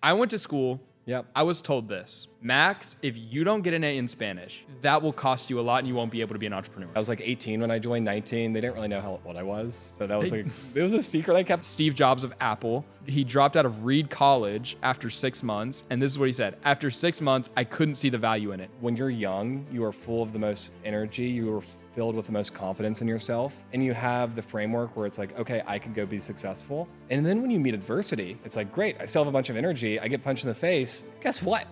I went to school. Yep. I was told this. Max, if you don't get an A in Spanish, that will cost you a lot and you won't be able to be an entrepreneur. I was like 18 when I joined, 19. They didn't really know how old I was. So that was it was a secret I kept. Steve Jobs of Apple, he dropped out of Reed College after 6 months. And this is what he said. After 6 months, I couldn't see the value in it. When you're young, you are full of the most energy. You are filled with the most confidence in yourself. And you have the framework where it's like, okay, I can go be successful. And then when you meet adversity, it's like, great, I still have a bunch of energy. I get punched in the face. Guess what?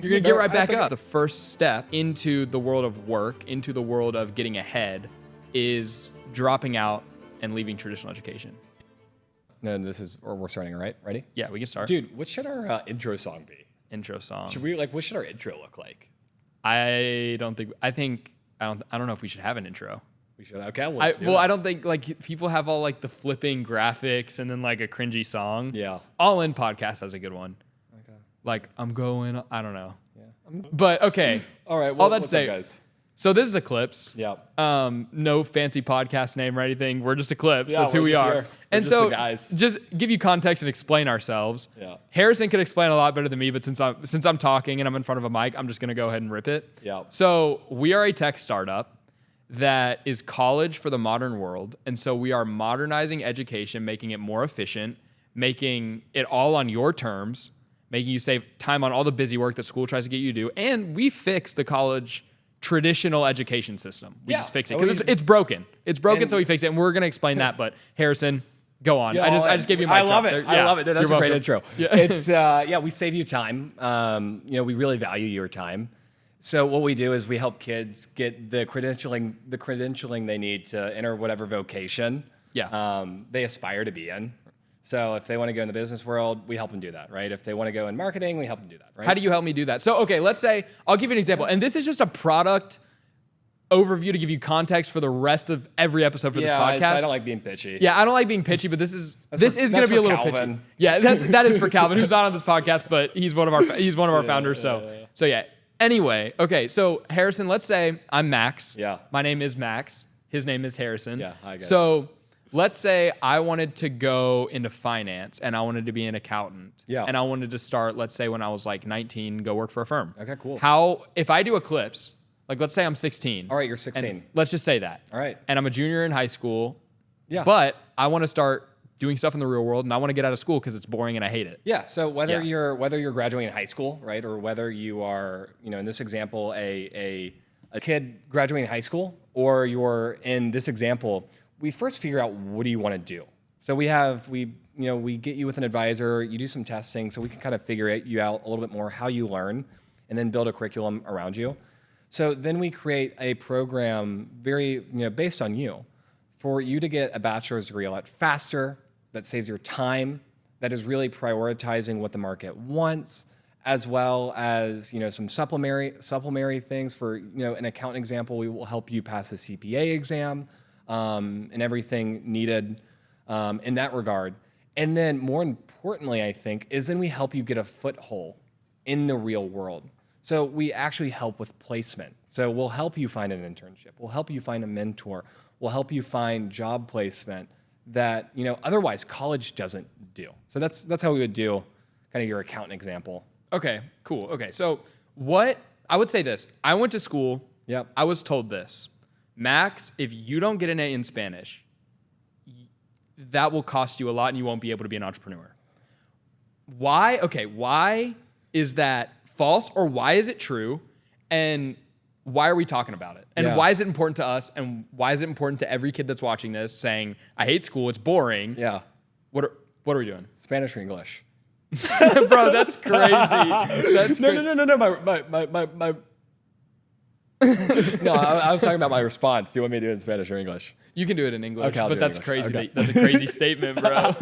You're going to get right back up. The first step into the world of work, into the world of getting ahead, is dropping out and leaving traditional education. No, we're starting, all right? Ready? Yeah, we can start. Dude, what should our intro song be? Intro song. What should our intro look like? I don't know if we should have an intro. We should. Okay, I don't think like people have all like the flipping graphics and then like a cringy song. Yeah. All In Podcast has a good one. Okay. Like I don't know. Yeah. But okay. All right. All that to say, guys? So this is Eclipse. Yeah. No fancy podcast name or anything. We're just Eclipse. Yeah, that's who we are. We're and just so the guys. just give you context and explain ourselves. Yeah. Harrison could explain a lot better than me, but since I'm talking and I'm in front of a mic, I'm just gonna go ahead and rip it. Yeah. So we are a tech startup that is college for the modern world. And so we are modernizing education, making it more efficient, making it all on your terms, making you save time on all the busy work that school tries to get you to do. And we fix the college traditional education system. We just fix it because it's broken. It's broken, so we fix it. And we're going to explain that. But Harrison, go on. I just gave you my I love it. I love it. That's a great intro. Yeah. It's we save you time. We really value your time. So what we do is we help kids get the credentialing they need to enter whatever vocation they aspire to be in. So if they want to go in the business world, we help them do that, right? If they want to go in marketing, we help them do that, right? How do you help me do that? So, okay, let's say, I'll give you an example. And this is just a product overview to give you context for the rest of every episode for this podcast. I don't like being pitchy. Yeah, I don't like being pitchy, but this is going to be a little Calvin. pitchy. Yeah, that is for Calvin, who's not on this podcast, but he's one of our founders. So yeah. Anyway, okay, so Harrison, let's say I'm Max. Yeah. My name is Max. His name is Harrison. Yeah, hi guys. So let's say I wanted to go into finance and I wanted to be an accountant. Yeah. And I wanted to start, let's say when I was like 19, go work for a firm. Okay, cool. If I do Eclipse, like let's say I'm 16. All right, you're 16. Let's just say that. All right. And I'm a junior in high school. Yeah. But I want to start doing stuff in the real world and I want to get out of school because it's boring and I hate it. Yeah. So whether you're graduating high school, right, or whether you are, in this example, a kid graduating high school, or you're in this example, we first figure out what do you want to do. So we get you with an advisor, you do some testing, so we can kind of figure you out a little bit more how you learn, and then build a curriculum around you. So then we create a program very based on you, for you to get a bachelor's degree a lot faster. That saves your time, that is really prioritizing what the market wants, as well as some supplementary things. For an accountant example, we will help you pass the CPA exam and everything needed in that regard. And then more importantly, I think, is then we help you get a foothold in the real world. So we actually help with placement. So we'll help you find an internship. We'll help you find a mentor. We'll help you find job placement that otherwise college doesn't do. So that's how we would do kind of your accountant example. Okay, cool. Okay, so I would say this. I went to school. Yep. I was told this. Max, if you don't get an A in Spanish, that will cost you a lot and you won't be able to be an entrepreneur. Why? Okay, why is that false or why is it true? And why are we talking about it? And why is it important to us? And why is it important to every kid that's watching this saying, I hate school, it's boring. Yeah. What are we doing? Spanish or English? Bro, that's crazy. No. No, I was talking about my response. Do you want me to do it in Spanish or English? You can do it in English, okay, but that's English. crazy. Okay. That's a crazy statement, bro.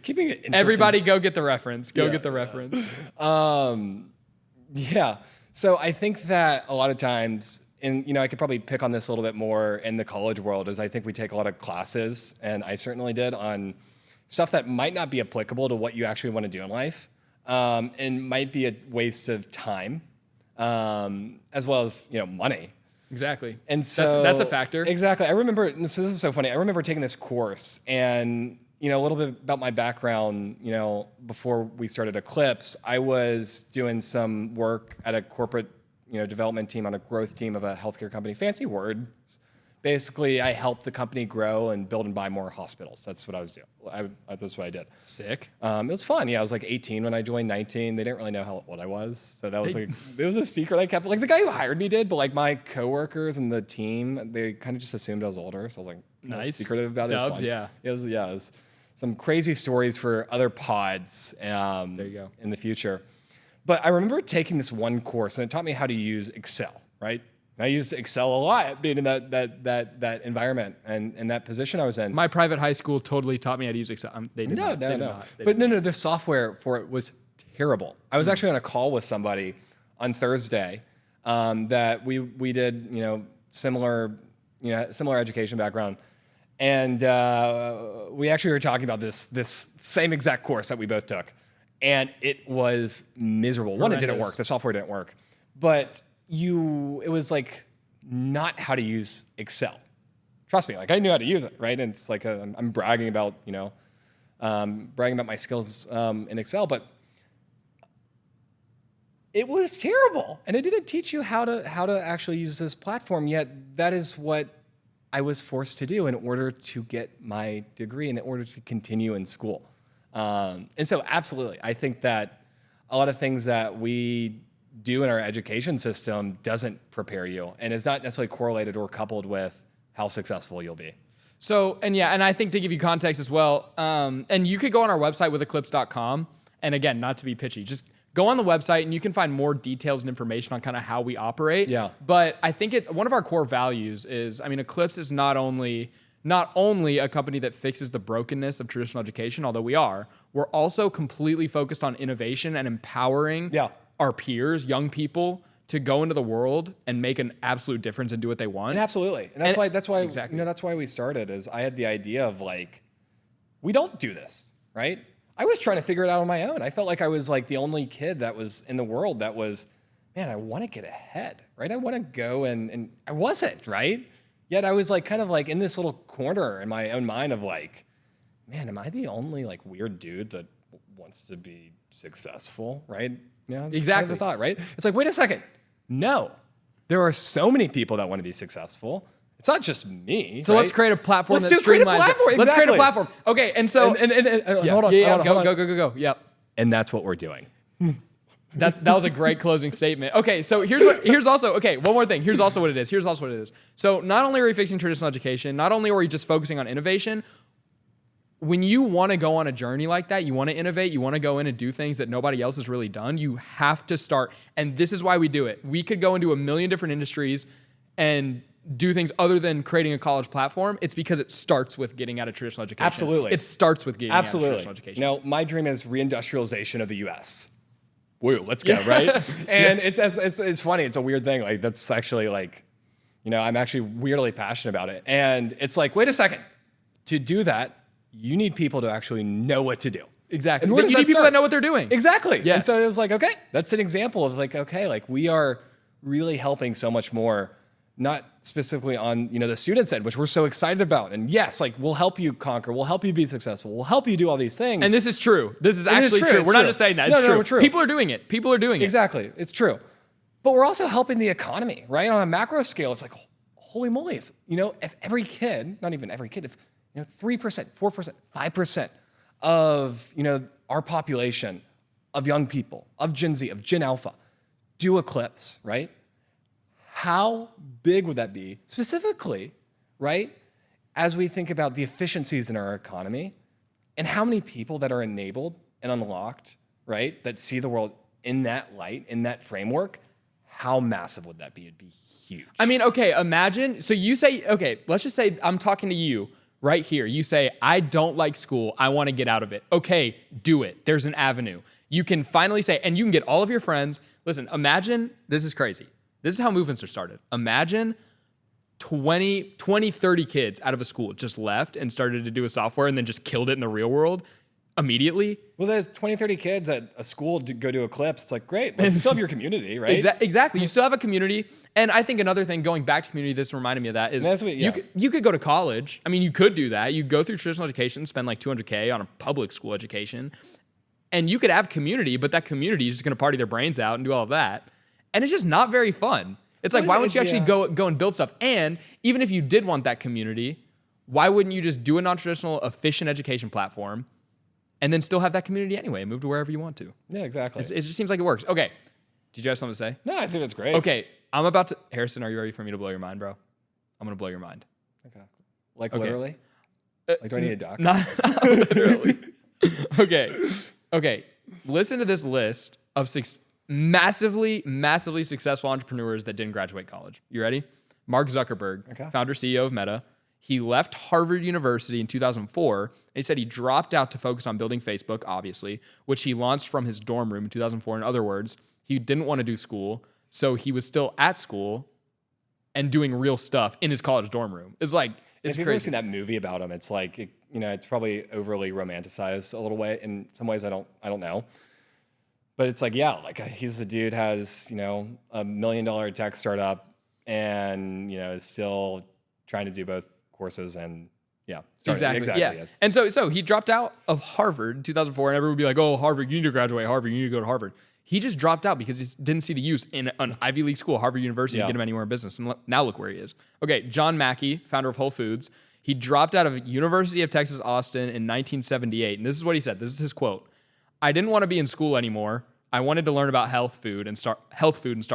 Keeping it interesting. Everybody go get the reference. Get the reference. Yeah. So I think that a lot of times, and I could probably pick on this a little bit more in the college world, is I think we take a lot of classes, and I certainly did, on stuff that might not be applicable to what you actually want to do in life, and might be a waste of time, as well as money. Exactly. And so that's a factor. Exactly. I remember. So this is so funny. I remember taking this course, and a little bit about my background, before we started Eclipse, I was doing some work at a corporate, development team on a growth team of a healthcare company. Fancy words. Basically, I helped the company grow and build and buy more hospitals. That's what I was doing. That's what I did. Sick. It was fun. Yeah, I was like 18 when I joined, 19. They didn't really know how old I was. So that was it was a secret I kept. Like the guy who hired me did, but like my coworkers and the team, they kind of just assumed I was older. So I was like, nice. Secretive about it. Dubs, yeah. It was some crazy stories for other pods there you go. in the future. But I remember taking this one course and it taught me how to use Excel, right? I used Excel a lot being in that environment and that position I was in. My private high school totally taught me how to use Excel. They did not. No, the software for it was terrible. I was actually on a call with somebody on Thursday that we did, similar education background. And we actually were talking about this same exact course that we both took. And it was miserable. One, it didn't work. The software didn't work. But it was like not how to use Excel. Trust me, like I knew how to use it, right? And it's like I'm bragging about, my skills in Excel, but it was terrible. And it didn't teach you how to actually use this platform, yet that is what I was forced to do in order to get my degree, in order to continue in school. And so absolutely, I think that a lot of things that we do in our education system doesn't prepare you and is not necessarily correlated or coupled with how successful you'll be. So, and I think to give you context as well, and you could go on our website with eclipse.com. And again, not to be pitchy, just go on the website and you can find more details and information on kind of how we operate. Yeah. But I think one of our core values is, Eclipse is not only a company that fixes the brokenness of traditional education, although we're also completely focused on innovation and empowering our peers, young people, to go into the world and make an absolute difference and do what they want. And absolutely. And that's why exactly. That's why we started, is I had the idea of like, we don't do this, right? I was trying to figure it out on my own. I felt like I was like the only kid that was in the world that was, man, I want to get ahead, right? I want to go and I wasn't, right? Yet I was like kind of like in this little corner in my own mind of like, man, am I the only like weird dude that wants to be successful, right? Yeah, exactly. Kind of the thought, right? It's like, wait a second. No, there are so many people that want to be successful. It's not just me. So let's create a platform that streamlines it. Let's create a platform. Okay, and so hold on. Go. Yep. And that's what we're doing. That was a great closing statement. Okay, so here's also one more thing. Here's also what it is. So not only are we fixing traditional education, not only are we just focusing on innovation. When you want to go on a journey like that, you want to innovate, you want to go in and do things that nobody else has really done, you have to start. And this is why we do it. We could go into a million different industries and do things other than creating a college platform. It's because it starts with getting out of traditional education. Absolutely. It starts with getting out of traditional education. No, my dream is reindustrialization of the U.S. Woo, let's go, right? And it's funny. It's a weird thing. Like that's actually like, I'm actually weirdly passionate about it. And it's like, wait a second. To do that, you need people to actually know what to do. Exactly. And you need people that know what they're doing. Exactly. Yes. And so it was like, okay, that's an example of like, okay, like we are really helping so much more, not specifically on, the students end, which we're so excited about. And yes, like we'll help you conquer, we'll help you be successful, we'll help you do all these things. And this is true. This is actually true. We're not just saying that. It's true. People are doing it. Exactly. It's true. But we're also helping the economy, right? On a macro scale, it's like, holy moly, if every kid, not even every kid, if 3%, 4%, 5% of, our population of young people, of Gen Z, of Gen Alpha, do Eclipse, right? How big would that be specifically, right? As we think about the efficiencies in our economy and how many people that are enabled and unlocked, right? That see the world in that light, in that framework, how massive would that be? It'd be huge. Okay, imagine, so you say, let's just say I'm talking to you right here. You say, I don't like school. I want to get out of it. Okay, do it. There's an avenue. You can finally say, and you can get all of your friends. Listen, imagine, this is crazy. This is how movements are started. Imagine 20, 30 kids out of a school just left and started to do a software and then just killed it in the real world. immediately. Well, the 20, 30 kids at a school to go to Eclipse, it's like, great, but you still have your community, right? Exactly. You still have a community. And I think another thing, going back to community, this reminded me of that, is you could go to college. I mean, you could do that. You go through traditional education, spend like $200K on a public school education, and you could have community, but that community is just going to party their brains out and do all of that. And it's just not very fun. It's like, why wouldn't you actually go and build stuff? And even if you did want that community, why wouldn't you just do a non-traditional, efficient education platform and then still have that community anyway and move to wherever you want to? Yeah, exactly. It just seems like it works. Okay. Did you have something to say? No, I think that's great. Okay. I'm about to... Harrison, are you ready for me to blow your mind, bro? I'm going to blow your mind. Okay. Like literally? Like, do I need a doc? Not literally. Okay. Listen to this list of massively successful entrepreneurs that didn't graduate college. You ready? Mark Zuckerberg, founder, CEO of Meta. He left Harvard University in 2004. He said he dropped out to focus on building Facebook, obviously, which he launched from his dorm room in 2004. In other words, he didn't want to do school, so he was still at school and doing real stuff in his college dorm room. It's like, it's if you've crazy. ever seen that movie about him, it's like, it's probably overly romanticized a little way. In some ways, I don't know. But it's like, he's the dude has, $1 million tech startup and, is still trying to do both courses and exactly. Yeah. And so he dropped out of Harvard in 2004, and everyone would be like, oh, Harvard, you need to graduate Harvard, you need to go to Harvard. He just dropped out because he didn't see the use in an Ivy League school, Harvard University, to get him anywhere in business. And now look where he is. Okay, John Mackey, founder of Whole Foods. He dropped out of University of Texas, Austin in 1978. And this is what he said. This is his quote. "I didn't want to be in school anymore. I wanted to learn about health food and start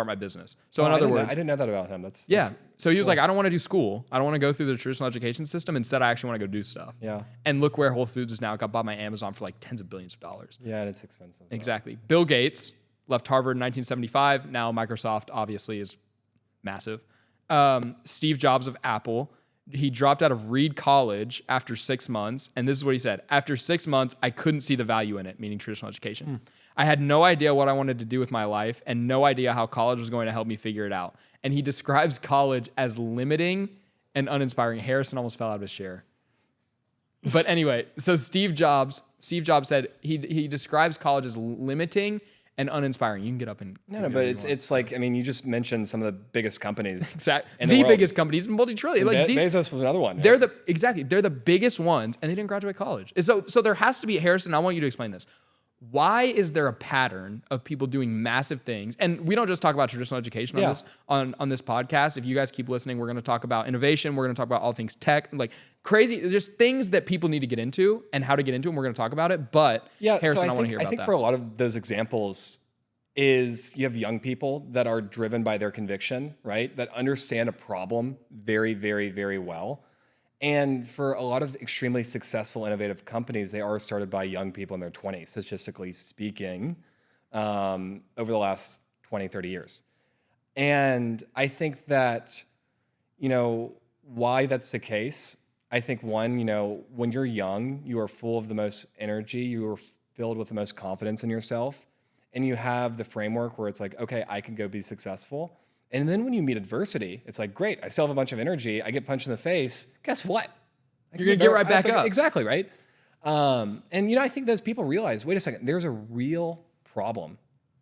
my business." So in other words, I didn't know that about him. That's so he was like, I don't want to do school. I don't want to go through the traditional education system. Instead, I actually want to go do stuff. Yeah. And look where Whole Foods is now. It got bought by Amazon for like tens of billions of dollars. Yeah, and it's expensive. Exactly. Bill Gates left Harvard in 1975. Now Microsoft obviously is massive. Steve Jobs of Apple. He dropped out of Reed College after 6 months. And this is what he said. After 6 months, I couldn't see the value in it, meaning traditional education. I had no idea what I wanted to do with my life and no idea how college was going to help me figure it out. And he describes college as limiting and uninspiring. Harrison almost fell out of his chair. But anyway, so Steve Jobs said he describes college as limiting and uninspiring. You can get up and... No, but it's like, you just mentioned some of the biggest companies. Exactly. The biggest companies, multi-trillion. Like Bezos was another one. They're the biggest ones, and they didn't graduate college. So there has to be, Harrison, I want you to explain this. Why is there a pattern of people doing massive things? And we don't just talk about traditional education on this podcast. If you guys keep listening, we're going to talk about innovation. We're going to talk about all things tech, like crazy, just things that people need to get into and how to get into them. We're going to talk about it. But Harrison, I want to hear about that. I think for a lot of those examples is you have young people that are driven by their conviction, right? That understand a problem very, very, very well. And for a lot of extremely successful, innovative companies, they are started by young people in their 20s, statistically speaking, over the last 20, 30 years. And I think that, why that's the case, I think one, when you're young, you are full of the most energy, you are filled with the most confidence in yourself, and you have the framework where it's like, okay, I can go be successful. And then when you meet adversity, it's like, great, I still have a bunch of energy. I get punched in the face. Guess what? You're going to get right back up. Exactly, right? And, I think those people realize, wait a second, there's a real problem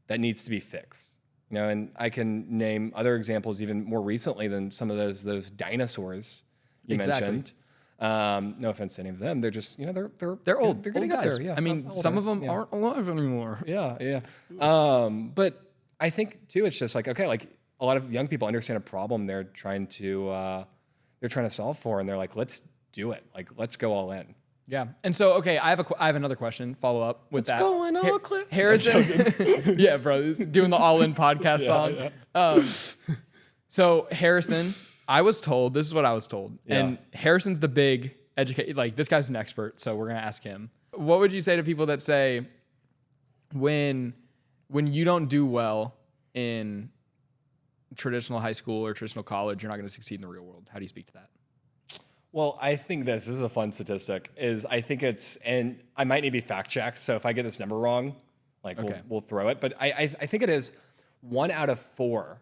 that needs to be fixed. And I can name other examples even more recently than some of those dinosaurs you mentioned. No offense to any of them. They're just, they're old. They're getting old up guys. there. Yeah. I mean, some of them aren't alive anymore. Yeah. But I think too, it's just like, okay, like, a lot of young people understand a problem they're trying to solve for, and they're like, let's do it. Like, let's go all in. Yeah. And so, okay, I have another question, follow up with that. Let's go in all Eclipse. Harrison. Yeah, bro, this is doing the all-in podcast song. Yeah. So Harrison, I was told, this is what I was told. Yeah. And Harrison's the big educator, like this guy's an expert, so we're going to ask him. What would you say to people that say when you don't do well in traditional high school or traditional college, you're not going to succeed in the real world? How do you speak to that? Well, I think this is a fun statistic, I think it's, and I might need to be fact checked, so if I get this number wrong, we'll throw it. But I think it is 1 out of 4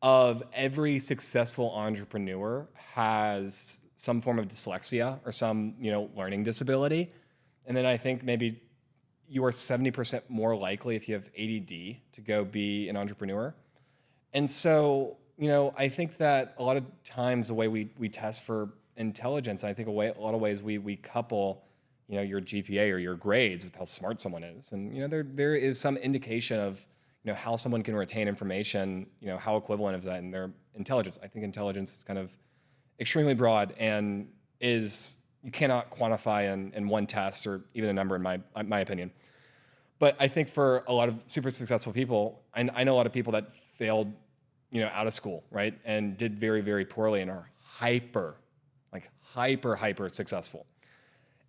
of every successful entrepreneur has some form of dyslexia or some, learning disability. And then I think maybe you are 70% more likely if you have ADD to go be an entrepreneur. And so, I think that a lot of times the way we test for intelligence, I think a lot of ways we couple, your GPA or your grades with how smart someone is. And, there is some indication of, how someone can retain information, how equivalent is that in their intelligence. I think intelligence is kind of extremely broad and you cannot quantify in one test or even a number in my opinion. But I think for a lot of super successful people, I know a lot of people that failed, out of school, right? And did very, very poorly and are hyper successful.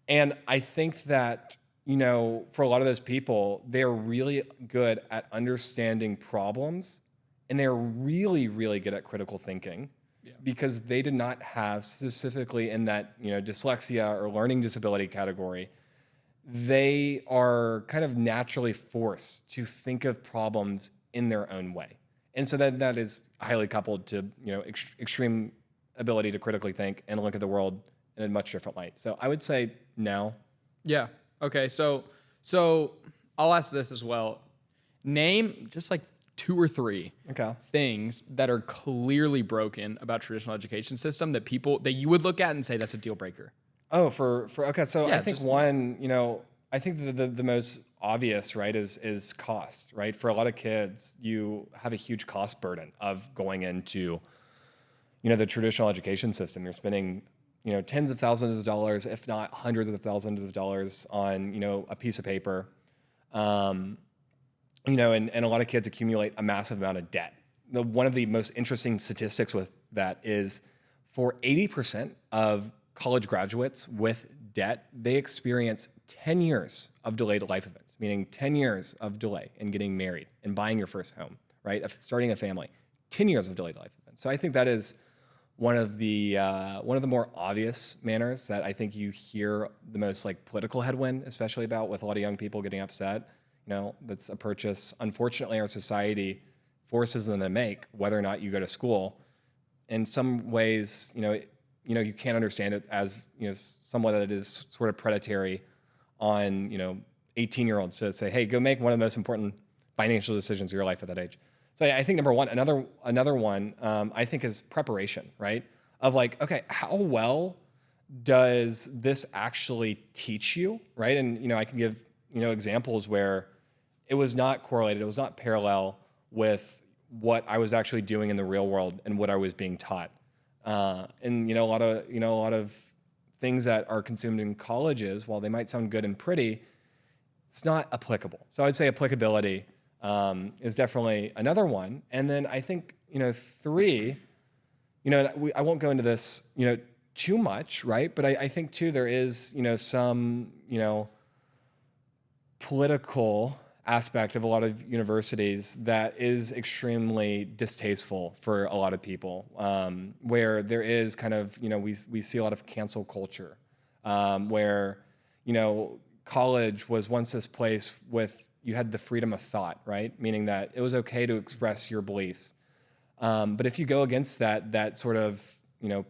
And I think that, for a lot of those people, they're really good at understanding problems and they're really, really good at critical thinking because they did not have specifically in that, dyslexia or learning disability category, they are kind of naturally forced to think of problems in their own way. And so that is highly coupled to, extreme ability to critically think and look at the world in a much different light. So I would say no. Yeah. Okay. So I'll ask this as well. Name just like 2 or 3 things that are clearly broken about traditional education system that you would look at and say that's a deal breaker. Oh, okay. So I think one, I think the most obvious, right, is cost, right? For a lot of kids, you have a huge cost burden of going into, the traditional education system. You're spending, tens of thousands of dollars, if not hundreds of thousands of dollars on, a piece of paper. And a lot of kids accumulate a massive amount of debt. One of the most interesting statistics with that is for 80% of college graduates with debt, they experience 10 years of delayed life events, meaning 10 years of delay in getting married and buying your first home, right? Starting a family, 10 years of delayed life events. So I think that is one of the more obvious manners that I think you hear the most like political headwind, especially about with a lot of young people getting upset. That's a purchase. Unfortunately, our society forces them to make, whether or not you go to school. In some ways, you can't understand it as, somewhat that it is sort of predatory on, 18-year-olds to say, hey, go make one of the most important financial decisions of your life at that age. So I think number one, another one, I think is preparation, right? Of like, okay, how well does this actually teach you, right? And, I can give, examples where it was not correlated, it was not parallel with what I was actually doing in the real world and what I was being taught. And a lot of things that are consumed in colleges, while they might sound good and pretty, it's not applicable. So I'd say applicability is definitely another one. And then I think 3, I won't go into this too much, right? But I think too there is some political aspect of a lot of universities that is extremely distasteful for a lot of people, where there is kind of, we see a lot of cancel culture, where, college was once this place with, you had the freedom of thought, right? Meaning that it was okay to express your beliefs. But if you go against that sort of,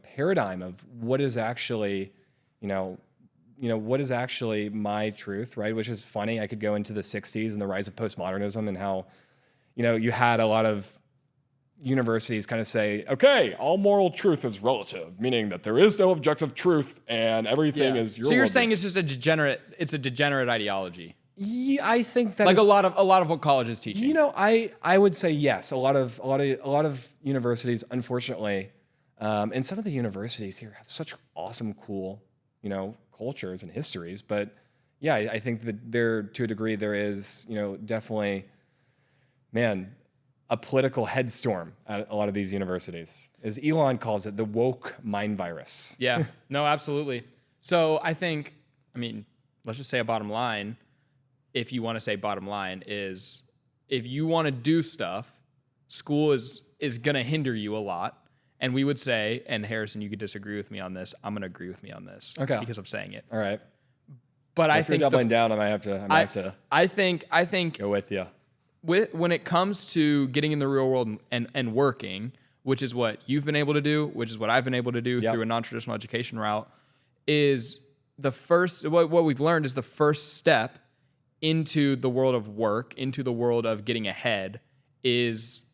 paradigm of what is actually, what is actually my truth, right? Which is funny. I could go into the 60s and the rise of postmodernism and how, you had a lot of universities kind of say, okay, all moral truth is relative, meaning that there is no objective truth and everything is your. So you're saying it's just a degenerate ideology. Yeah, I think that like a lot of what college is teaching. I would say yes. A lot of universities, unfortunately, and some of the universities here have such awesome, cool, cultures and histories. But yeah, I think that there, to a degree, there is, definitely, man, a political headstorm at a lot of these universities. As Elon calls it, the woke mind virus. Yeah, no, absolutely. So I think, let's just say a bottom line. If you want to say bottom line is, if you want to do stuff, school is going to hinder you a lot. And we would say, and Harrison, you could disagree with me on this. I'm going to agree with me on this. Okay. Because I'm saying it. All right. But if you're doubling down, I might have to. I think go with you. When it comes to getting in the real world and working, which is what you've been able to do, which is what I've been able to do through a non-traditional education route, is what we've learned is the first step into the world of work, into the world of getting ahead, is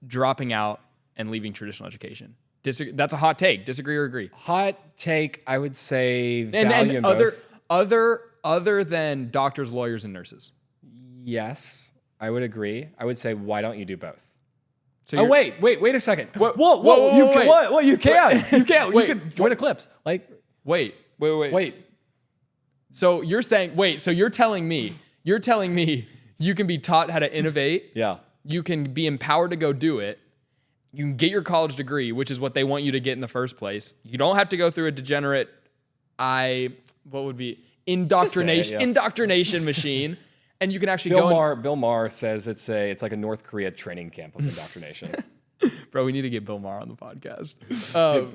dropping out and leaving traditional education. That's a hot take. Disagree or agree? Hot take, I would say value in other than doctors, lawyers, and nurses. Yes, I would agree. I would say, why don't you do both? So wait a second. Whoa, You can. You can. Wait. You could join Eclipse. Like, wait. Wait. So you're saying, so you're telling me you can be taught how to innovate. Yeah. You can be empowered to go do it. You can get your college degree, which is what they want you to get in the first place. You don't have to go through a degenerate, indoctrination machine. And you can actually Bill Maher says it's like a North Korea training camp of indoctrination. Bro, we need to get Bill Maher on the podcast.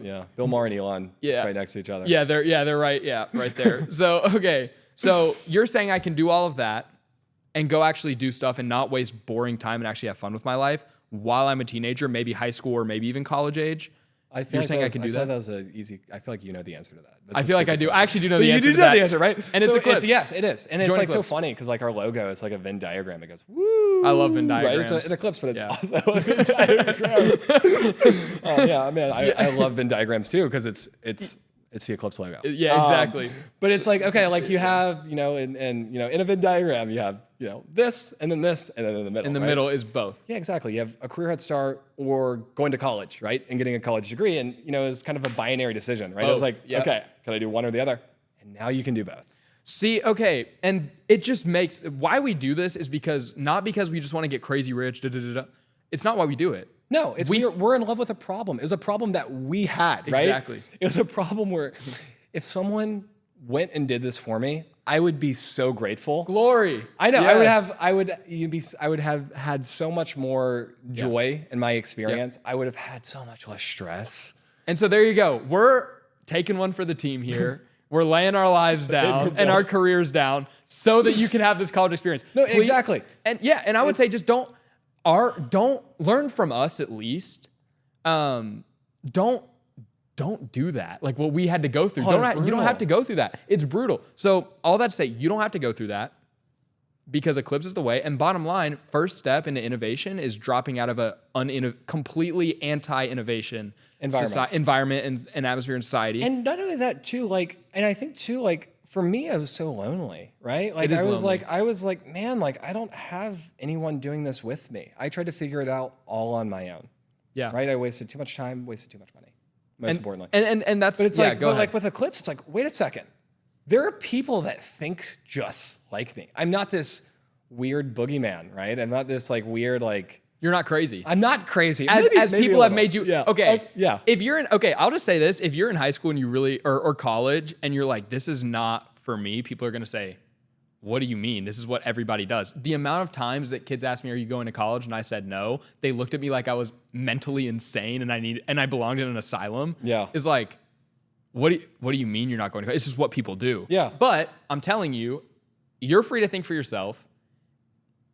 Yeah, Bill Maher and Elon just right next to each other. Yeah, they're right. Yeah, right there. So you're saying I can do all of that and go actually do stuff and not waste boring time and actually have fun with my life while I'm a teenager, maybe high school or maybe even college age. You're saying I can do that? That was easy. I feel like you know the answer to that. I feel like I do. I actually do know the answer. You do know the answer, right? And it's Eclipse. Yes, it is. And it's Join like Eclipse. so funny because like our logo is like a Venn diagram. It goes woo. I love Venn diagrams. Right? It's an Eclipse, but it's also a Venn diagram. Oh yeah, man. I love Venn diagrams too because it's the Eclipse logo. Yeah, exactly. But it's like, okay, like you have, in a Venn diagram, you have, this, and then in the middle. In the middle is both. Yeah, exactly. You have a career head start or going to college, right? And getting a college degree. And, it's kind of a binary decision, right? Both. It was like, Yep. okay, can I do one or the other? And now you can do both. See, okay. And it just makes, why we do this is not because we just want to get crazy rich, It's not why we do it. No, we're in love with a problem. It was a problem that we had, right? Exactly. It was a problem where if someone went and did this for me, I would be so grateful. Glory. I know. Yes. I would have had so much more joy in my experience. I would have had so much less stress. And so there you go. We're taking one for the team here. We're laying our lives down and our careers down so that you can have this college experience. No, exactly. And I would say just don't learn from us at least. Don't do that. Like what we had to go through. You don't have to go through that. It's brutal. So all that to say, you don't have to go through that because Eclipse is the way. And bottom line, first step into innovation is dropping out of a completely anti-innovation environment and atmosphere in society. And not only that too, and I think too, for me, I was so lonely, right? Like I was like, man, like I don't have anyone doing this with me. I tried to figure it out all on my own. Yeah. Right. I wasted too much time, wasted too much money. Most importantly. And that's, but it's like with Eclipse, it's like, wait a second. There are people that think just like me. I'm not this weird boogeyman, right? I'm not this weird, you're not crazy. I'm not crazy. As people have made you. Yeah. Okay. Yeah. If you're I'll just say this. If you're in high school and you really, or college and you're like, this is not for me, people are going to say, what do you mean? This is what everybody does. The amount of times that kids asked me, are you going to college? And I said no. They looked at me like I was mentally insane and I belonged in an asylum. Yeah. Is like, what do you mean you're not going to college? It's just what people do. Yeah. But I'm telling you, you're free to think for yourself.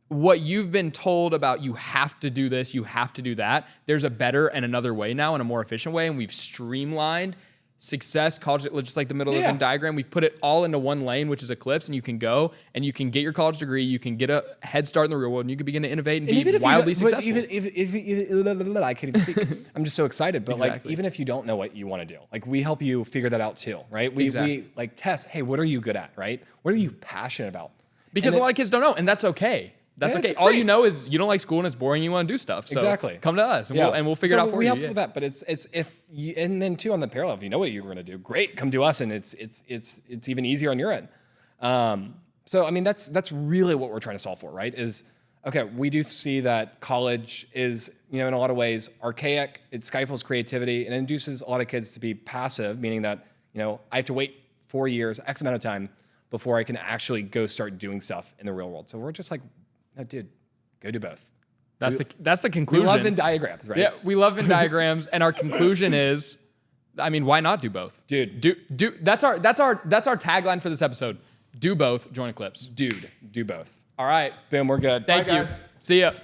What you've been told about you have to do this, you have to do that. There's a better and another way now and a more efficient way. And we've streamlined success, college, just like the middle of the diagram. We've put it all into one lane, which is Eclipse, and you can go and you can get your college degree, you can get a head start in the real world, and you can begin to innovate and be wildly successful. Even I can't even speak. I'm just so excited. But Exactly. even if you don't know what you want to do, we help you figure that out too, right? We test, hey, what are you good at, right? What are you passionate about? Because a lot of kids don't know, and that's okay. That's okay. All you know is you don't like school and it's boring. You want to do stuff. So come to us and we'll figure it out for you. We help with that, but and then too on the parallel, if you know what you're going to do, great. Come to us, and it's even easier on your end. So I mean that's really what we're trying to solve for, right? Is okay. We do see that college is in a lot of ways archaic. It stifles creativity and induces a lot of kids to be passive, meaning that I have to wait 4 years, X amount of time before I can actually go start doing stuff in the real world. So we're just like, no, dude, go do both. That's the conclusion. We love Venn diagrams, right? Yeah, we love Venn diagrams, and our conclusion is, I mean, why not do both? Dude. Do that's our tagline for this episode. Do both, join Eclipse. Dude, do both. All right. Boom, we're good. Thank Bye, you. guys. See ya.